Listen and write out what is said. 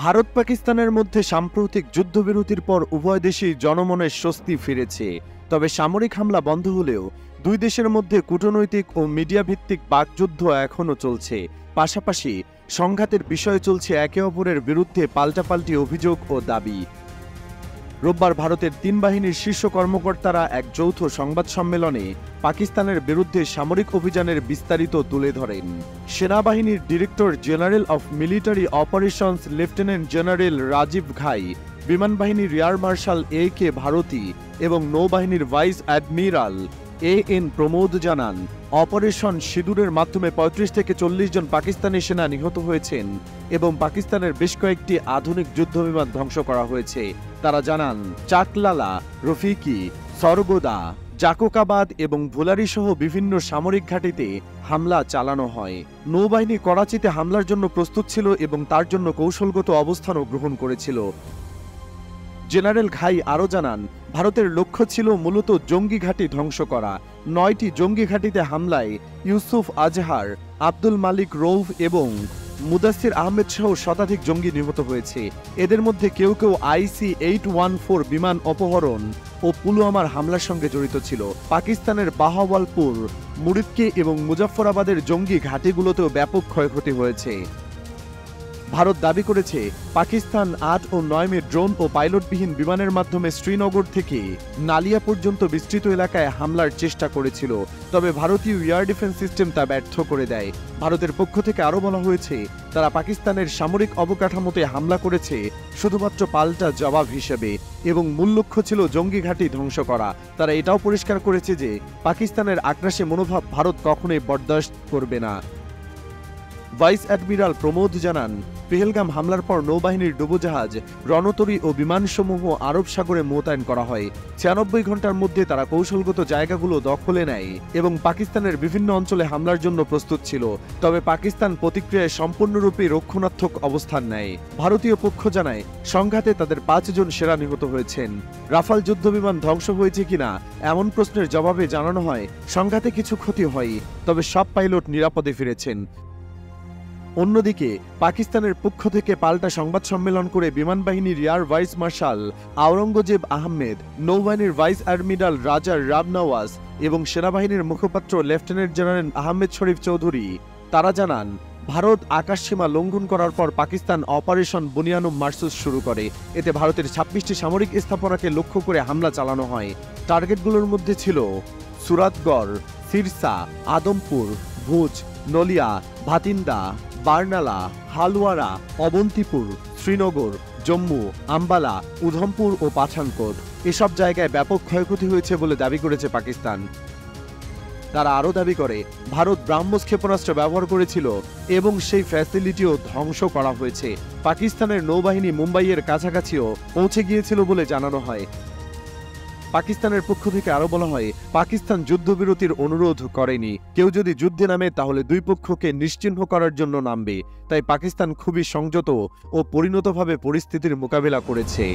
ভারত পাকিস্তানের মধ্যে সাম্প্রতিক যুদ্ধবিরতির পর উভয় দেশেই জনমনের স্বস্তি ফিরেছে। তবে সামরিক হামলা বন্ধ হলেও দুই দেশের মধ্যে কূটনৈতিক ও মিডিয়া ভিত্তিক বাকযুদ্ধ এখনও চলছে। পাশাপাশি সংঘাতের বিষয়ে চলছে একে অপরের বিরুদ্ধে পাল্টাপাল্টি অভিযোগ ও দাবি। রোববার ভারতের তিন বাহিনীর শীর্ষ কর্মকর্তারা এক যৌথ সংবাদ সম্মেলনে পাকিস্তানের বিরুদ্ধে সামরিক অভিযানের বিস্তারিত তুলে ধরেন। সেনাবাহিনীর director general of military operations lieutenant general Rajiv Ghai, বিমান বাহিনীর এয়ার মার্শাল A.K. ভারতী এবং নৌবাহিনীর ভাইস অ্যাডমিরাল A.N. প্রমোদ জানান, অপারেশন সিঁদুরের মাধ্যমে ৩৫ থেকে ৪০ জন পাকিস্তানি সেনা নিহত হয়েছেন এবং পাকিস্তানের বেশ কয়েকটি আধুনিক যুদ্ধবিমান ধ্বংস করা হয়েছে। তারা জানান, চাকলালা, রফিকি, সরগোদা, জাকোকাবাদ এবং ভুলারি সহ বিভিন্ন সামরিক ঘাঁটিতে হামলা চালানো হয়। নৌবাহিনী করাচিতে হামলার জন্য প্রস্তুত ছিল এবং তার জন্য কৌশলগত অবস্থানও গ্রহণ করেছিল। জেনারেল ঘাই আরও জানান, ভারতের লক্ষ্য ছিল মূলত জঙ্গি ঘাঁটি ধ্বংস করা। ৯টি জঙ্গি ঘাঁটিতে হামলায় ইউসুফ আজহার, আব্দুল মালিক রৌফ এবং মুদাসির আহমেদ সহ শতাধিক জঙ্গি নিহত হয়েছে। এদের মধ্যে কেউ কেউ IC-814 বিমান অপহরণ ও পুলওয়ামার হামলার সঙ্গে জড়িত ছিল। পাকিস্তানের বাহাওয়ালপুর, মুরিদকে এবং মুজাফফরাবাদের জঙ্গি ঘাঁটিগুলোতেও ব্যাপক ক্ষয়ক্ষতি হয়েছে। ভারত দাবি করেছে, পাকিস্তান ৮ ও ৯ মে ড্রোন ও পাইলটবিহীন বিমানের মাধ্যমে শ্রীনগর থেকে নালিয়া পর্যন্ত বিস্তৃত এলাকায় হামলার চেষ্টা করেছিল, তবে ভারতীয় এয়ার ডিফেন্স সিস্টেম তা ব্যর্থ করে দেয়। ভারতের পক্ষ থেকে আরও বলা হয়েছে, তারা পাকিস্তানের সামরিক অবকাঠামোতে হামলা করেছে শুধুমাত্র পাল্টা জবাব হিসেবে এবং মূল লক্ষ্য ছিল জঙ্গি ঘাঁটি ধ্বংস করা। তারা এটাও পরিষ্কার করেছে যে পাকিস্তানের আগ্রাসী মনোভাব ভারত কখনোই বরদাস্ত করবে না। ভাইস অ্যাডমিরাল প্রমোদ জানান, পেহেলগাম হামলার পর নৌবাহিনীর ডুবোজাহাজ, রণতরী ও বিমানসমূহ আরব সাগরে মোতায়েন করা হয়। ৯৬ ঘন্টার মধ্যে তারা কৌশলগত জায়গাগুলো দখলে নেয় এবং পাকিস্তানের বিভিন্ন অঞ্চলে হামলার জন্য প্রস্তুত ছিল। তবে পাকিস্তান প্রতিক্রিয়ায় সম্পূর্ণরূপে রক্ষণাত্মক অবস্থান নেয়। ভারতীয় পক্ষ জানায়, সংঘাতে তাদের ৫ জন সেনা নিহত হয়েছেন। রাফাল যুদ্ধবিমান ধ্বংস হয়েছে কিনা এমন প্রশ্নের জবাবে জানানো হয়, সংঘাতে কিছু ক্ষতি হয়, তবে সব পাইলট নিরাপদে ফিরেছেন। অন্যদিকে পাকিস্তানের পক্ষ থেকে পাল্টা সংবাদ সম্মেলন করে বিমান বাহিনীর air vice marshal Aurangzeb Ahmed, নৌবাহিনীর ভাইস অ্যাডমিরাল রাজার রাবনওয়াজ এবং সেনাবাহিনীর মুখপাত্র লেফটেন্যান্ট জেনারেল আহমেদ শরীফ চৌধুরী তারা জানান, ভারত আকাশসীমা লঙ্ঘন করার পর পাকিস্তান অপারেশন বুনিয়ানুম মার্সুস শুরু করে। এতে ভারতের ২৬টি সামরিক স্থাপনাকে লক্ষ্য করে হামলা চালানো হয়। টার্গেটগুলোর মধ্যে ছিল সুরাতগড়, সিরসা, আদমপুর, ভুজ, নলিয়া, ভাতিন্দা, বার্নালা, হালওয়ারা, অবন্তিপুর, শ্রীনগর, জম্মু, আম্বালা, উধমপুর ও পাঠানকোট। এসব জায়গায় ব্যাপক ক্ষয়ক্ষতি হয়েছে বলে দাবি করেছে পাকিস্তান। তারা আরও দাবি করে, ভারত ব্রাহ্মস ক্ষেপণাস্ত্র ব্যবহার করেছিল এবং সেই ফ্যাসিলিটিও ধ্বংস করা হয়েছে। পাকিস্তানের নৌবাহিনী মুম্বাইয়ের কাছাকাছিও পৌঁছে গিয়েছিল বলে জানানো হয়। পাকিস্তানের পক্ষ থেকে আরও বলা হয়, পাকিস্তান যুদ্ধবিরতির অনুরোধ করেনি। কেউ যদি যুদ্ধে নামে তাহলে দুই পক্ষকে নিশ্চিহ্ন করার জন্য নামবে। তাই পাকিস্তান খুবই সংযত ও পরিণতভাবে পরিস্থিতির মোকাবেলা করেছে।